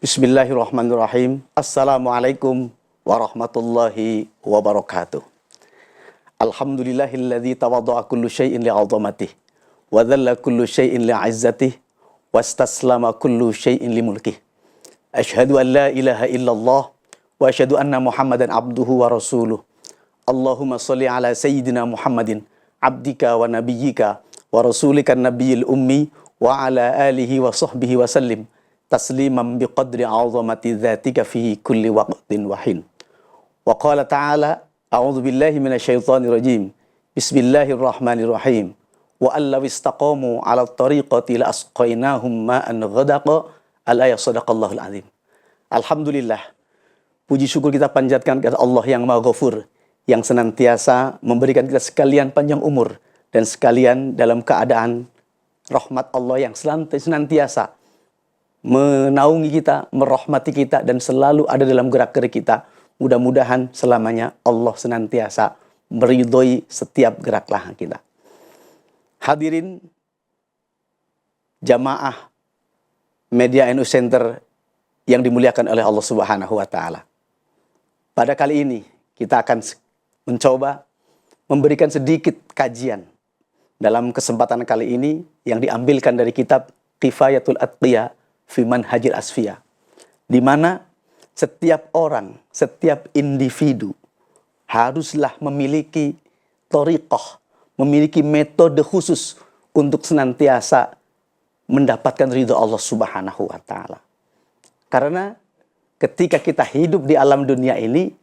Bismillahirrahmanirrahim. Assalamualaikum warahmatullahi wabarakatuh. Alhamdulillahilladzi tawadda'a kullu syai'in li'azamatihi wa dhalla kullu syai'in li'izzatihi wastaslama kullu syai'in limulkihi. Asyhadu an la ilaha illallah wa asyhadu anna Muhammadan abduhu wa rasuluh. Allahumma shalli ala sayyidina Muhammadin abdika wa nabiyyika wa rasulika nabiyil ummi wa ala alihi wa sahbihi wa sallim tasliman biqadri azamati dzatika fi kulli waqtin wa hin. Wa qala ta'ala a'udzu billahi minasyaitonir rajim. Bismillahirrahmanirrahim. Wa allaw istaqamu 'ala tariqati la asqainahum ma'an ghadaqa. Al-ayah sadaqallahul azim. Alhamdulillah. Puji syukur kita panjatkan kepada Allah yang Maha Ghafur, yang senantiasa memberikan kita sekalian panjang umur dan sekalian dalam keadaan rahmat Allah yang senantiasa menaungi kita, merahmati kita, dan selalu ada dalam gerak-gerik kita. Mudah-mudahan selamanya Allah senantiasa meridhoi setiap gerak langkah kita. Hadirin jamaah Media NU Center yang dimuliakan oleh Allah Subhanahu wa Ta'ala. Pada kali ini kita akan mencoba memberikan sedikit kajian dalam kesempatan kali ini yang diambilkan dari kitab Kifayatul Atqiya fi Manhajil Asfiya, di mana setiap orang, setiap individu haruslah memiliki thariqah, memiliki metode khusus untuk senantiasa mendapatkan ridho Allah Subhanahu wa Ta'ala. Karena ketika kita hidup di alam dunia ini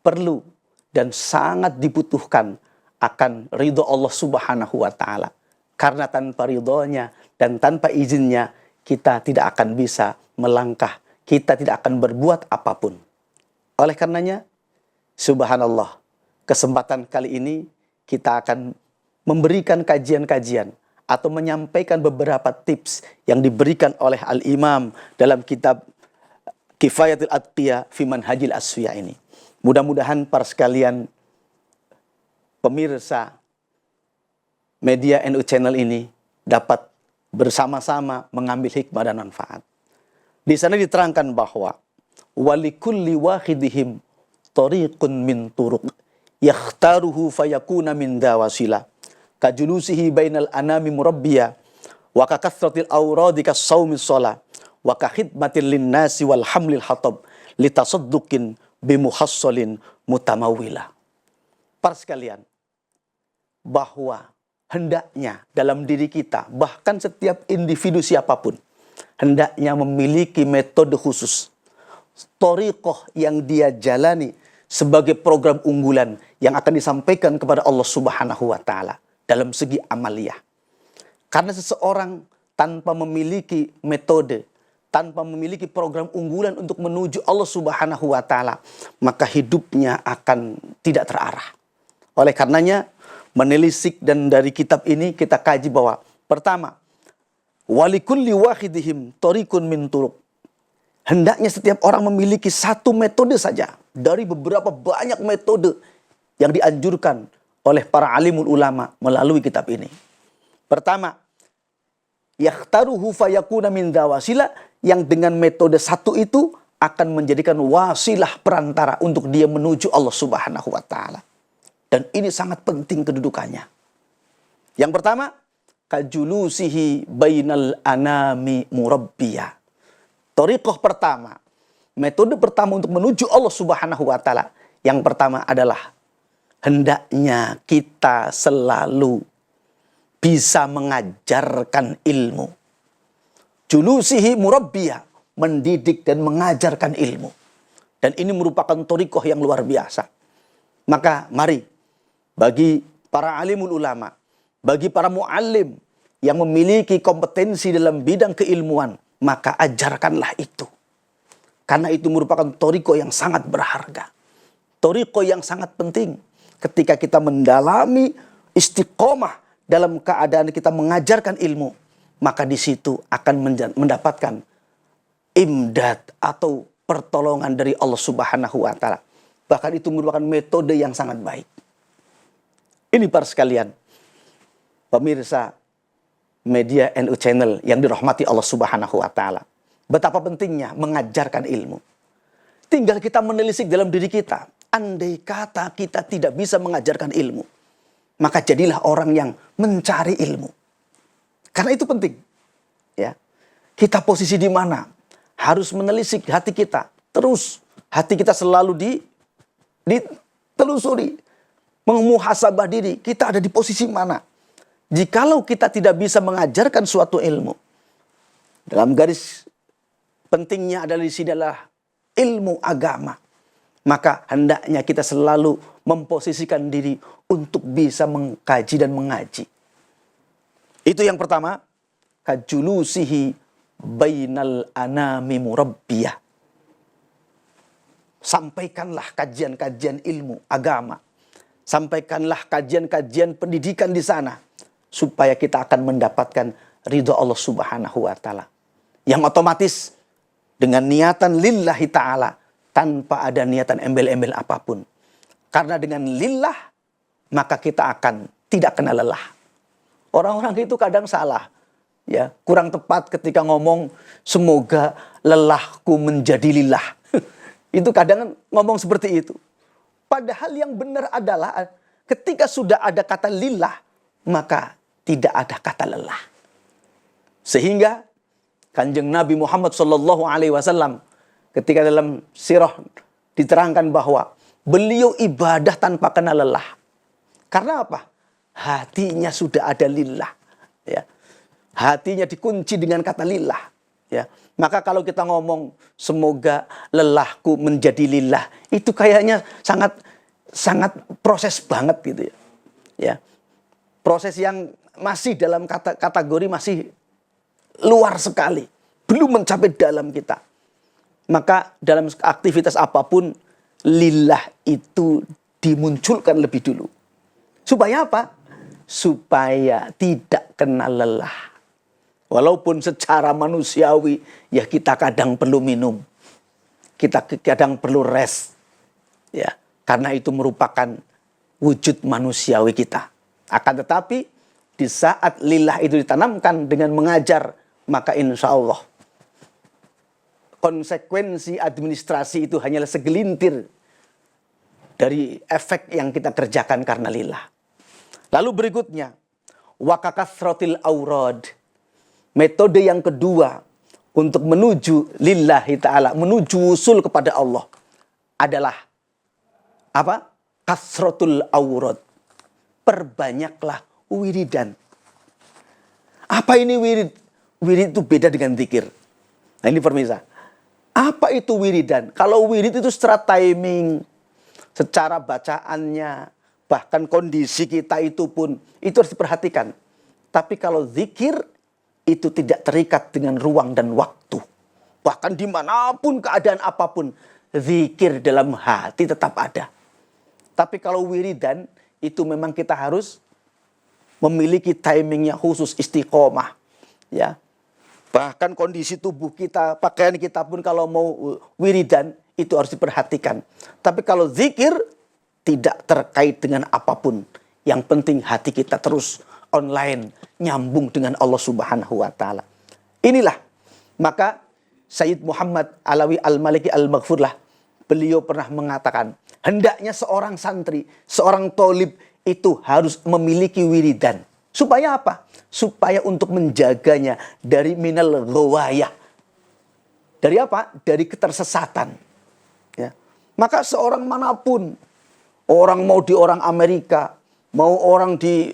perlu dan sangat dibutuhkan akan ridho Allah Subhanahu wa Ta'ala. Karena tanpa ridhonya dan tanpa izinnya kita tidak akan bisa melangkah, kita tidak akan berbuat apapun. Oleh karenanya, subhanallah, kesempatan kali ini kita akan memberikan kajian-kajian atau menyampaikan beberapa tips yang diberikan oleh Al-Imam dalam kitab Kifayatul Atqiya fi Manhajil Asfiya ini. Mudah-mudahan para sekalian pemirsa Media NU Channel ini dapat bersama-sama mengambil hikmah dan manfaat. Di sana diterangkan bahwa walikulli wahidihim tariqun min turuq yakhtaruhu fayakuna min dawasila kajulusihi bainal anami murabbiya wa kakathratil awradi kasawmi shalah wa kahidmatil linnasi wal hamlil hatab litasadduqin bimuhassalin mutamawila. Para sekalian, bahwa hendaknya dalam diri kita, bahkan setiap individu siapapun, hendaknya memiliki metode khusus, thariqah yang dia jalani sebagai program unggulan yang akan disampaikan kepada Allah Subhanahu wa Ta'ala dalam segi amaliyah. Karena seseorang tanpa memiliki metode, tanpa memiliki program unggulan untuk menuju Allah Subhanahu wa Ta'ala, maka hidupnya akan tidak terarah. Oleh karenanya, menelisik dan dari kitab ini kita kaji bahwa pertama, walikulli wahidihim tariqun min turuq. Hendaknya setiap orang memiliki satu metode saja dari beberapa banyak metode yang dianjurkan oleh para alimul ulama melalui kitab ini. Pertama, yakhtaruhu fayakuna min dawasila, yang dengan metode satu itu akan menjadikan wasilah perantara untuk dia menuju Allah Subhanahu wa Ta'ala. Dan ini sangat penting kedudukannya. Yang pertama, kajulusihi bainal anami murabbiya. Thariqah pertama, metode pertama untuk menuju Allah Subhanahu wa Ta'ala, yang pertama adalah hendaknya kita selalu bisa mengajarkan ilmu. Julusihi murabbiya, mendidik dan mengajarkan ilmu. Dan ini merupakan thariqah yang luar biasa. Maka mari, bagi para alimul ulama, bagi para muallim yang memiliki kompetensi dalam bidang keilmuan, maka ajarkanlah itu. Karena itu merupakan thariqah yang sangat berharga. Thariqah yang sangat penting. Ketika kita mendalami istiqomah dalam keadaan kita mengajarkan ilmu, maka di situ akan mendapatkan imdad atau pertolongan dari Allah Subhanahu wa Ta'ala. Bahkan itu merupakan metode yang sangat baik. Ini para sekalian, pemirsa Media NU Channel yang dirahmati Allah Subhanahu wa Ta'ala. Betapa pentingnya mengajarkan ilmu. Tinggal kita menelisik dalam diri kita. Andai kata kita tidak bisa mengajarkan ilmu, maka jadilah orang yang mencari ilmu. Karena itu penting. Ya. Kita posisi di mana? Harus menelisik hati kita. Terus hati kita selalu ditelusuri. Memuhasabah diri. Kita ada di posisi mana? Jikalau kita tidak bisa mengajarkan suatu ilmu, dalam garis pentingnya adalah di sini adalah ilmu agama. Maka hendaknya kita selalu memposisikan diri untuk bisa mengkaji dan mengaji. Itu yang pertama. Kajulusihi bainal anami murabbiyah. Sampaikanlah kajian-kajian ilmu agama. Sampaikanlah kajian-kajian pendidikan di sana. Supaya kita akan mendapatkan ridho Allah Subhanahu wa ta'ala. Yang otomatis dengan niatan lillahi ta'ala. Tanpa ada niatan embel-embel apapun. Karena dengan lillah, maka kita akan tidak kena lelah. Orang-orang itu kadang salah. Ya, kurang tepat ketika ngomong, semoga lelahku menjadi lillah. Itu kadang ngomong seperti itu. Padahal yang benar adalah ketika sudah ada kata lillah, maka tidak ada kata lelah. Sehingga Kanjeng Nabi Muhammad SAW ketika dalam sirah diterangkan bahwa beliau ibadah tanpa kena lelah. Karena apa? Hatinya sudah ada lillah. Ya. Hatinya dikunci dengan kata lillah. Ya. Maka kalau kita ngomong semoga lelahku menjadi lillah, itu kayaknya sangat proses banget gitu ya. Ya. Proses yang masih dalam kategori masih luar sekali. Belum mencapai dalam kita. Maka dalam aktivitas apapun, lillah itu dimunculkan lebih dulu. Supaya apa? Supaya tidak kena lelah. Walaupun secara manusiawi, ya kita kadang perlu minum. Kita kadang perlu rest. Ya, karena itu merupakan wujud manusiawi kita. Akan tetapi, di saat lillah itu ditanamkan dengan mengajar, maka insya Allah konsekuensi administrasi itu hanyalah segelintir dari efek yang kita kerjakan karena lillah. Lalu berikutnya, wakakasrotil aurad. Metode yang kedua untuk menuju lillahi ta'ala, menuju usul kepada Allah adalah apa? Kasrotul aurad. Perbanyaklah wiridan. Apa ini wirid? Wirid itu beda dengan zikir. Nah ini pemirsa. Apa itu wiridan? Kalau wirid itu secara timing, secara bacaannya, bahkan kondisi kita itu pun, itu harus diperhatikan. Tapi kalau zikir, itu tidak terikat dengan ruang dan waktu. Bahkan dimanapun, keadaan apapun, zikir dalam hati tetap ada. Tapi kalau wiridan, itu memang kita harus memiliki timingnya khusus, istiqomah. Ya. Bahkan kondisi tubuh kita, pakaian kita pun kalau mau wiridan, itu harus diperhatikan. Tapi kalau zikir, tidak terkait dengan apapun. Yang penting hati kita terus online, nyambung dengan Allah Subhanahu wa ta'ala. Inilah, maka Sayyid Muhammad Alawi Al-Maliki Al-Maghfurlah, beliau pernah mengatakan, hendaknya seorang santri, seorang tolib itu harus memiliki wiridan. Supaya apa? Supaya untuk menjaganya dari minal ghawayah. Dari apa? Dari ketersesatan. Ya. Maka seorang manapun, orang mau di orang Amerika, mau orang di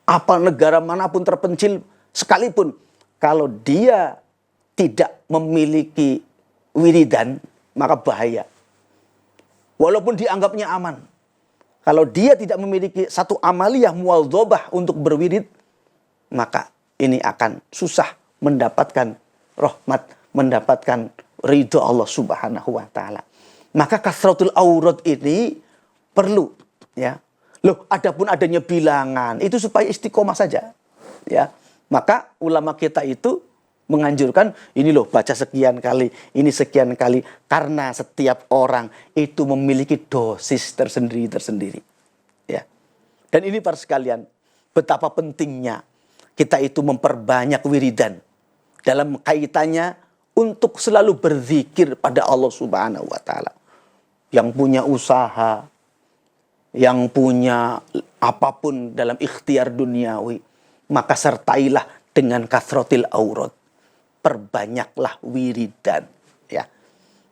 apa negara manapun terpencil sekalipun, kalau dia tidak memiliki wiridan, maka bahaya. Walaupun dianggapnya aman. Kalau dia tidak memiliki satu amaliyah muwadzabah untuk berwirid, maka ini akan susah mendapatkan rahmat, mendapatkan ridho Allah Subhanahu wa ta'ala. Maka kasratul aurad ini perlu, ya. Loh, adapun adanya bilangan, itu supaya istiqomah saja, ya. Maka ulama kita itu menganjurkan, ini loh baca sekian kali, ini sekian kali. Karena setiap orang itu memiliki dosis tersendiri. Ya. Dan ini para sekalian, betapa pentingnya kita itu memperbanyak wiridan. dalam kaitannya untuk selalu berzikir pada Allah Subhanahu wa taala. Yang punya usaha, yang punya apapun dalam ikhtiar duniawi, maka sertailah dengan kasrotil aurad. Perbanyaklah wiridan, ya.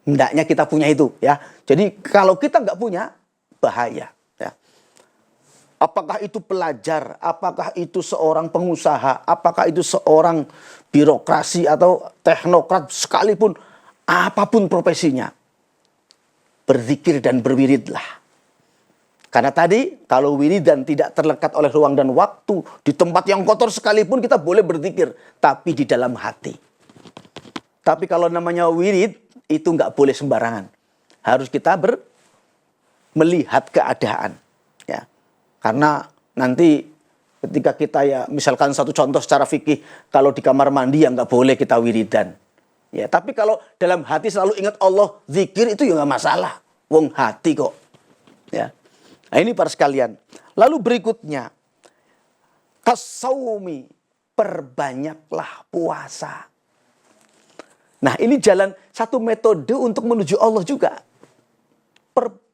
Hendaknya kita punya itu, ya. Jadi kalau kita nggak punya, bahaya, ya. Apakah itu pelajar, apakah itu seorang pengusaha, apakah itu seorang birokrasi atau teknokrat sekalipun, apapun profesinya, berzikir dan berwiridlah. Karena tadi, kalau wiridan tidak terlekat oleh ruang dan waktu, di tempat yang kotor sekalipun kita boleh berzikir, tapi di dalam hati. Tapi kalau namanya wirid, itu nggak boleh sembarangan. Harus kita melihat keadaan. Ya. Karena nanti ketika kita ya, misalkan satu contoh secara fikih, kalau di kamar mandi ya nggak boleh kita wiridan. Ya, tapi kalau dalam hati selalu ingat Allah, zikir itu ya nggak masalah. Wong hati kok. Ya. Nah ini para sekalian. Lalu berikutnya, kasaumi, perbanyaklah puasa. Nah ini jalan satu metode untuk menuju Allah juga.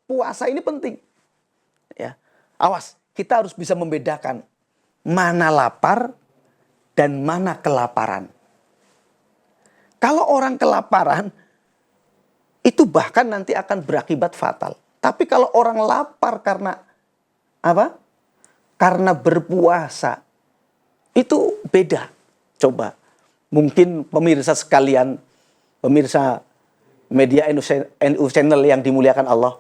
Puasa ini penting. Ya. Awas, kita harus bisa membedakan mana lapar dan mana kelaparan. Kalau orang kelaparan, itu bahkan nanti akan berakibat fatal. Tapi kalau orang lapar karena apa? Karena berpuasa, itu beda. Coba, mungkin pemirsa sekalian, pemirsa media NU Channel yang dimuliakan Allah,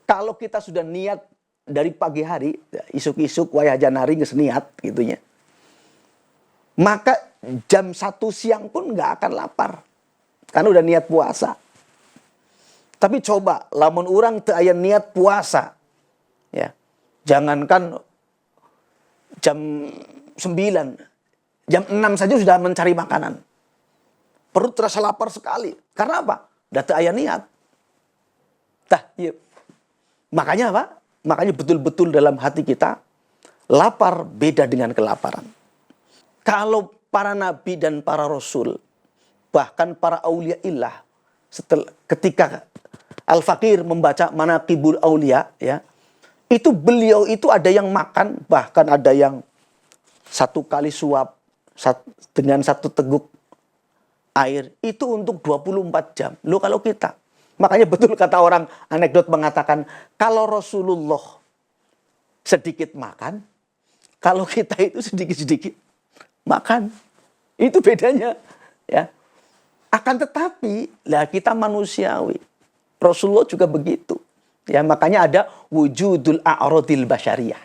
kalau kita sudah niat dari pagi hari, isuk-isuk, wayah janari, niat gitunya, maka jam 1 siang pun nggak akan lapar. Karena udah niat puasa. Tapi coba, lamun orang teu aya niat puasa, ya, jangankan jam 9, jam 6 saja sudah mencari makanan. Perut terasa lapar sekali. Karena apa? Udah teu aya niat. Tah, iya. Makanya apa? Makanya betul-betul dalam hati kita, lapar beda dengan kelaparan. Kalau para nabi dan para rasul, bahkan para aulia illah, ketika Al-Fakir membaca Manaqibul Aulia, ya, itu beliau itu ada yang makan, bahkan ada yang 1 kali suap dengan 1 teguk air itu untuk 24 jam. Loh kalau kita, makanya betul kata orang anekdot mengatakan, kalau Rasulullah sedikit makan, kalau kita itu sedikit-sedikit makan. Itu bedanya, ya. Akan tetapi, lah kita manusiawi. Rasulullah juga begitu. Ya, makanya ada wujudul a'radil basyariyah.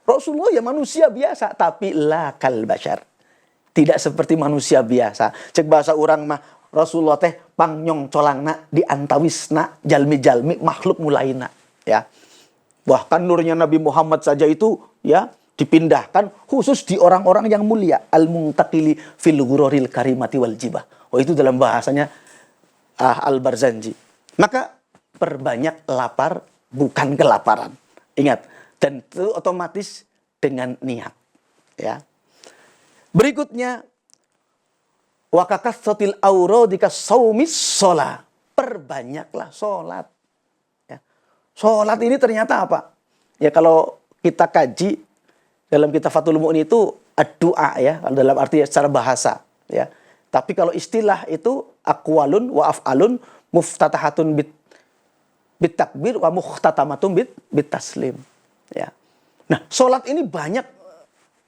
Rasulullah ya manusia biasa, tapi la kal basyar. Tidak seperti manusia biasa. Cek bahasa orang mah, Rasulullah teh pangyong colangna diantawisna jalmi-jalmi makhluk mulaina. Ya. Bahkan nurnya Nabi Muhammad saja itu ya dipindahkan khusus di orang-orang yang mulia. Al-muntaqili fil ghururil karimati wal jibah. Oh itu dalam bahasanya Al-Barzanji. Maka perbanyak lapar bukan kelaparan. Ingat, dan itu otomatis dengan niat. Ya. Berikutnya, wa kakatsatil auradika saumis shalah. Perbanyaklah salat. Ya. Salat ini ternyata apa? Ya kalau kita kaji dalam kitab Fathul Mu'in itu ad-du'a ya, dalam arti secara bahasa, ya. Tapi kalau istilah itu aqwalun wa af'alun muftatahatun bit takbir wa muhtatamatun bit taslim, ya. Nah, salat ini banyak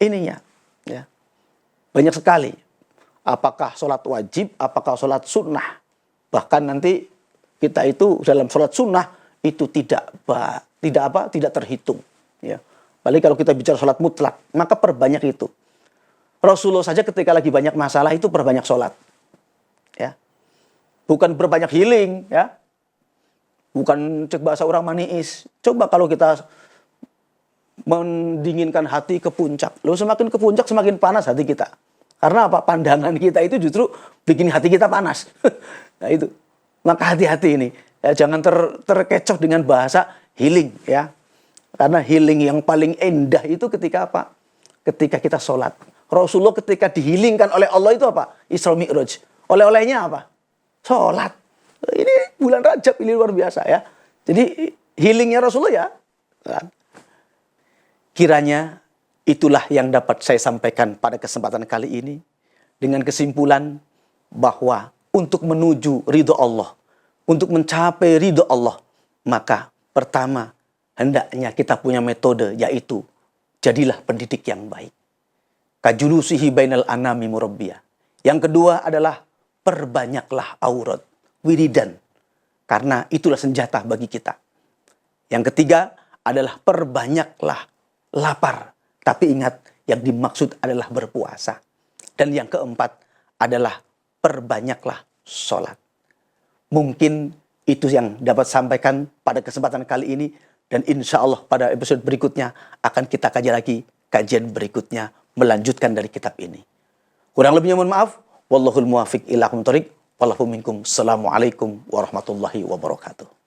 ininya, ya. Banyak sekali. Apakah salat wajib, apakah salat sunnah. Bahkan nanti kita itu dalam salat sunnah itu tidak terhitung, ya. Apalagi kalau kita bicara salat mutlak, maka perbanyak itu. Rasulullah saja ketika lagi banyak masalah itu perbanyak salat. Ya. Bukan perbanyak healing, ya. Bukan cek bahasa orang maniis. Coba kalau kita mendinginkan hati ke puncak. Loh semakin ke puncak semakin panas hati kita. Karena apa? Pandangan kita itu justru bikin hati kita panas. Nah itu. Maka hati-hati ini. Ya, jangan terkecoh dengan bahasa healing, ya. Karena healing yang paling indah itu ketika apa? Ketika kita sholat. Rasulullah ketika dihilingkan oleh Allah itu apa? Isra Mi'raj. Oleh-olehnya apa? Sholat. Ini bulan Rajab, ini luar biasa ya. Jadi healingnya Rasulullah ya. Kiranya itulah yang dapat saya sampaikan pada kesempatan kali ini. Dengan kesimpulan bahwa untuk menuju ridho Allah, untuk mencapai ridho Allah, maka pertama hendaknya kita punya metode, yaitu jadilah pendidik yang baik. Kajulusihi bainal anami murabbiyah. Yang kedua adalah perbanyaklah aurat, wiridan. Karena itulah senjata bagi kita. Yang ketiga adalah perbanyaklah lapar. Tapi ingat, yang dimaksud adalah berpuasa. Dan yang keempat adalah perbanyaklah sholat. Mungkin itu yang dapat sampaikan pada kesempatan kali ini. Dan insya Allah pada episode berikutnya akan kita kaji lagi kajian berikutnya melanjutkan dari kitab ini. Kurang lebihnya mohon maaf. Wallahul muwafiq ila aqwamit thoriq. Wallahu minkum. Assalamualaikum warahmatullahi wabarakatuh.